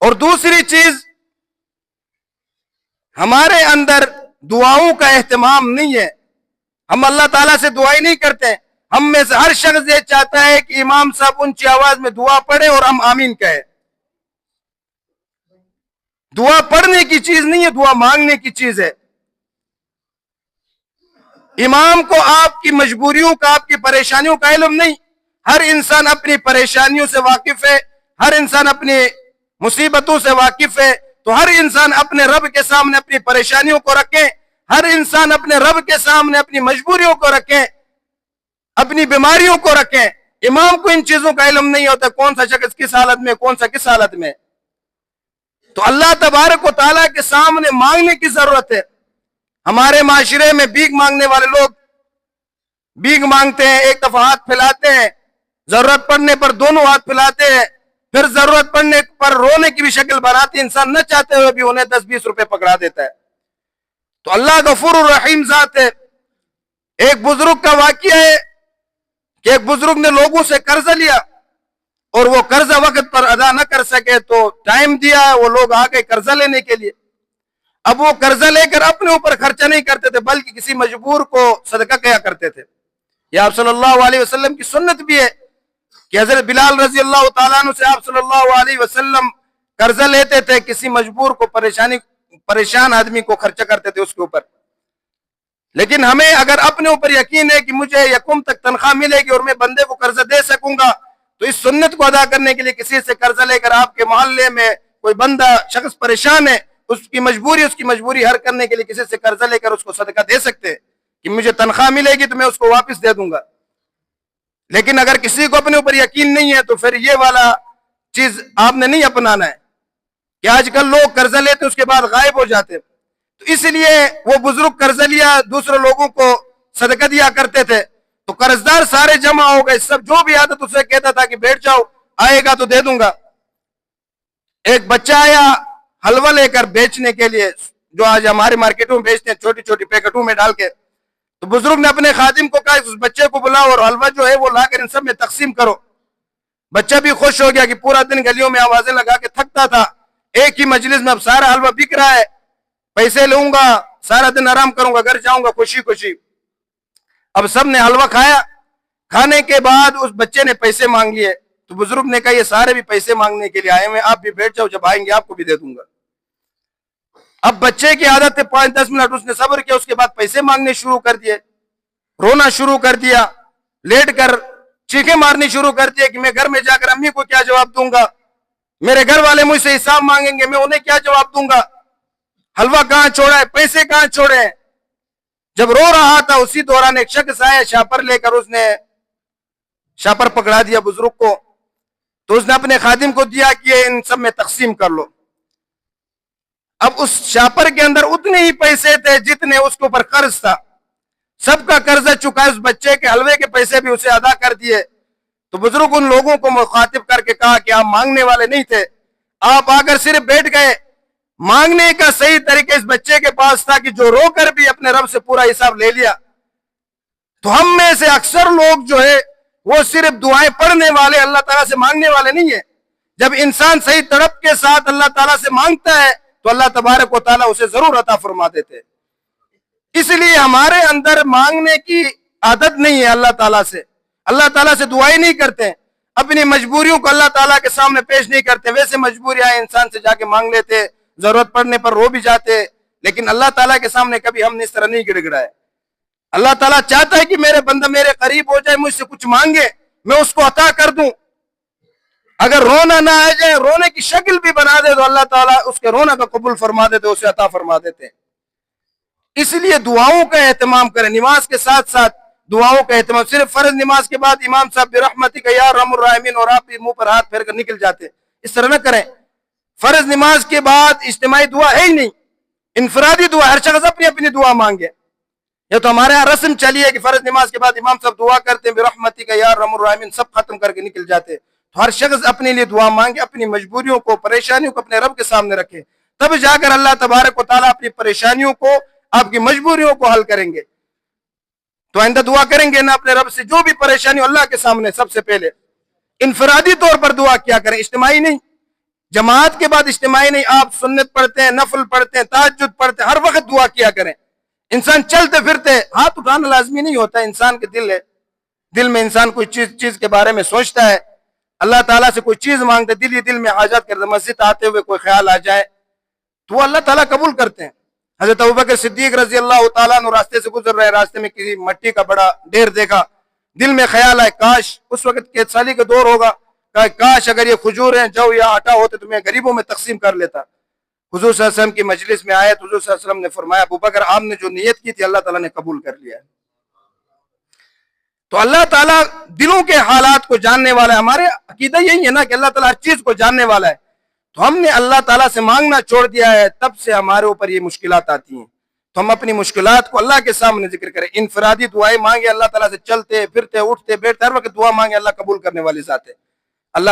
اور دوسری چیز، ہمارے اندر دعاؤں کا اہتمام نہیں ہے، ہم اللہ تعالیٰ سے دعائی نہیں کرتے. ہم میں سے ہر شخص یہ چاہتا ہے کہ امام صاحب اونچی آواز میں دعا پڑھے اور ہم آمین کہیں. دعا پڑھنے کی چیز نہیں ہے، دعا مانگنے کی چیز ہے. امام کو آپ کی مجبوریوں کا، آپ کی پریشانیوں کا علم نہیں. ہر انسان اپنی پریشانیوں سے واقف ہے، ہر انسان اپنی مصیبتوں سے واقف ہے. تو ہر انسان اپنے رب کے سامنے اپنی پریشانیوں کو رکھیں، ہر انسان اپنے رب کے سامنے اپنی مجبوریوں کو رکھیں، اپنی بیماریوں کو رکھیں. امام کو ان چیزوں کا علم نہیں ہوتا، کون سا شخص کس حالت میں، کون سا کس حالت میں. تو اللہ تبارک و تعالیٰ کے سامنے مانگنے کی ضرورت ہے. ہمارے معاشرے میں بھیک مانگنے والے لوگ بھیک مانگتے ہیں، ایک دفعہ ہاتھ پھیلاتے ہیں، ضرورت پڑنے پر دونوں ہاتھ پھیلاتے ہیں، پھر ضرورت پڑنے پر رونے کی بھی شکل بناتے ہیں. انسان نہ چاہتے ہوئے بھی انہیں 10-20 روپے پکڑا دیتا ہے. تو اللہ غفور الرحیم ذات ہے. ایک بزرگ کا واقعہ ہے کہ ایک بزرگ نے لوگوں سے قرضہ لیا اور وہ قرضہ وقت پر ادا نہ کر سکے تو ٹائم دیا، وہ لوگ آ گئے قرضہ لینے کے لیے. اب وہ قرضہ لے کر اپنے اوپر خرچہ نہیں کرتے تھے بلکہ کسی مجبور کو صدقہ کیا کرتے تھے. یہ آپ صلی اللہ علیہ وسلم کی سنت بھی ہے کہ حضرت بلال رضی اللہ تعالیٰ عنہ سے آپ صلی اللہ علیہ وسلم قرضہ لیتے تھے، کسی مجبور کو، پریشان آدمی کو خرچہ کرتے تھے اس کے اوپر. لیکن ہمیں اگر اپنے اوپر یقین ہے کہ مجھے یکم تک تنخواہ ملے گی اور میں بندے کو قرضہ دے سکوں گا، تو اس سنت کو ادا کرنے کے لیے کسی سے قرضہ لے کر آپ کے محلے میں کوئی بندہ شخص پریشان ہے، اس کی مجبوری حل کرنے کے لیے کسی سے قرضہ لے کر اس کو صدقہ دے سکتے ہیں کہ مجھے تنخواہ ملے گی تو میں اس کو واپس دے دوں گا. لیکن اگر کسی کو اپنے اوپر یقین نہیں ہے تو پھر یہ والا چیز آپ نے نہیں اپنانا ہے کہ آج کل لوگ قرضہ لیتے اس کے بعد غائب ہو جاتے. تو اس لیے وہ بزرگ قرضہ لیا، دوسرے لوگوں کو صدقہ دیا کرتے تھے. تو قرضدار سارے جمع ہو گئے، سب جو بھی عادت اسے کہتا تھا کہ بیٹھ جاؤ، آئے گا تو دے دوں گا. ایک بچہ آیا حلوہ لے کر بیچنے کے لیے، جو آج ہمارے مارکیٹوں میں بیچتے ہیں چھوٹی چھوٹی پیکٹوں میں ڈال کے. تو بزرگ نے اپنے خادم کو کہا اس بچے کو بلاؤ اور حلوہ جو ہے وہ لا کر ان سب میں تقسیم کرو. بچہ بھی خوش ہو گیا کہ پورا دن گلیوں میں آوازیں لگا کے تھکتا تھا، ایک ہی مجلس میں اب سارا حلوہ بک رہا ہے، پیسے لوں گا، سارا دن آرام کروں گا، گھر جاؤں گا خوشی خوشی. اب سب نے حلوہ کھایا، کھانے کے بعد اس بچے نے پیسے مانگ لیے. تو بزرگ نے کہا یہ سارے بھی پیسے مانگنے کے لیے آئے ہوئے، آپ بھی بیٹھ جاؤ، جب آئیں گے آپ کو بھی دے دوں گا. اب بچے کی عادت ہے 5-10 منٹ اس نے صبر کیا، اس کے بعد پیسے مانگنے شروع کر دیے، رونا شروع کر دیا، لیٹ کر چیخیں مارنی شروع کر دیا کہ میں گھر میں جا کر امی کو کیا جواب دوں گا، میرے گھر والے مجھ سے حساب مانگیں گے، میں انہیں کیا جواب دوں گا، حلوہ کہاں چھوڑا ہے، پیسے کہاں چھوڑے ہیں. جب رو رہا تھا اسی دوران ایک شخص آیا شاپر لے کر، اس نے شاپر پکڑا دیا بزرگ کو. تو اس نے اپنے خادم کو دیا کہ یہ ان سب میں تقسیم کر لو. اب اس شاپر کے اندر اتنے ہی پیسے تھے جتنے اس کے اوپر قرض تھا، سب کا قرضہ چکا، اس بچے کے حلوے کے پیسے بھی اسے ادا کر دیے. تو بزرگ ان لوگوں کو مخاطب کر کے کہا کہ آپ مانگنے والے نہیں تھے، آپ آ کر صرف بیٹھ گئے. مانگنے کا صحیح طریقہ اس بچے کے پاس تھا کہ جو رو کر بھی اپنے رب سے پورا حساب لے لیا. تو ہم میں سے اکثر لوگ جو ہے وہ صرف دعائیں پڑھنے والے، اللہ تعالیٰ سے مانگنے والے نہیں ہیں. جب انسان صحیح تڑپ کے ساتھ اللہ تعالیٰ سے مانگتا ہے تو اللہ تبارک و تعالیٰ اسے ضرور عطا فرما دیتے. اس لیے ہمارے اندر مانگنے کی عادت نہیں ہے اللہ تعالیٰ سے. اللہ تعالیٰ سے دعائیں نہیں کرتے، اپنی مجبوریوں کو اللہ تعالیٰ کے سامنے پیش نہیں کرتے. ویسے مجبوریاں انسان سے جا کے مانگ لیتے، ضرورت پڑنے پر رو بھی جاتے، لیکن اللہ تعالیٰ کے سامنے کبھی ہم نے اس طرح نہیں گڑ گڑائے. اللہ تعالیٰ چاہتا ہے کہ میرے بندہ میرے قریب ہو جائے، مجھ سے کچھ مانگے، میں اس کو عطا کر دوں. اگر رونا نہ آ جائے، رونے کی شکل بھی بنا دے تو اللہ تعالیٰ اس کے رونا کا قبول فرما دیتے، اسے عطا فرما دیتے. اس لیے دعاؤں کا اہتمام کریں، نماز کے ساتھ ساتھ دعاؤں کا اہتمام. صرف فرض نماز کے بعد امام صاحب برحمتک یا ارحم الراحمین اور آپ بھی منہ پر ہاتھ پھیر کر نکل جاتے، اس طرح نہ کریں. فرض نماز کے بعد اجتماعی دعا ہے ہی نہیں، انفرادی دعا، ہر شخص اپنی اپنی دعا مانگے. یہ تو ہمارے یہاں رسم چلی ہے کہ فرض نماز کے بعد امام صاحب دعا کرتے ہیں برحمتک یا ارحم الراحمین، سب ختم کر کے نکل جاتے. تو ہر شخص اپنے لیے دعا مانگے، اپنی مجبوریوں کو، پریشانیوں کو اپنے رب کے سامنے رکھے، تب جا کر اللہ تبارک و تعالیٰ اپنی پریشانیوں کو، آپ کی مجبوریوں کو حل کریں گے. تو آئندہ دعا کریں گے نا اپنے رب سے، جو بھی پریشانی اللہ کے سامنے سب سے پہلے انفرادی طور پر دعا کیا کریں، اجتماعی نہیں. جماعت کے بعد اجتماعی نہیں، آپ سنت پڑھتے ہیں، نفل پڑھتے ہیں، تہجد پڑھتے ہیں، ہر وقت دعا کیا کریں۔ انسان چلتے پھرتے ہاتھ اٹھانا لازمی نہیں ہوتا، انسان کے دل ہے، دل میں انسان کوئی چیز کے بارے میں سوچتا ہے، اللہ تعالیٰ سے کوئی چیز مانگتے، دل میں حاجات کرتے، مسجد آتے ہوئے کوئی خیال آ جائے تو وہ اللہ تعالیٰ قبول کرتے ہیں۔ حضرت ابوبکر صدیق رضی اللہ تعالیٰ عنہ راستے سے گزر رہے، راستے میں کسی مٹی کا بڑا ڈھیر دیکھا، دل میں خیال آئے کاش، اس وقت قید سالی کا دور ہوگا، کاش اگر یہ کھجور ہیں، جو یا آٹا ہوتے تو میں غریبوں میں تقسیم کر لیتا۔ حضور صلی اللہ علیہ وسلم کی مجلس میں آئے تو حضور صلی اللہ علیہ وسلم نے فرمایا ابوبکر آپ نے جو نیت کی تھی اللہ تعالیٰ نے قبول کر لیا ہے۔ تو اللہ تعالیٰ دلوں کے حالات کو جاننے والا ہے، ہمارے عقیدہ یہی ہے نا کہ اللہ تعالیٰ ہر چیز کو جاننے والا ہے، تو ہم نے اللہ تعالیٰ سے مانگنا چھوڑ دیا ہے، تب سے ہمارے اوپر یہ مشکلات آتی ہیں۔ تو ہم اپنی مشکلات کو اللہ کے سامنے ذکر کریں، انفرادی دعائیں مانگیں اللہ تعالیٰ سے، چلتے پھرتے اٹھتے بیٹھتے ہر وقت دعا مانگیں، اللہ قبول کرنے والی ذات ہے۔ اللہ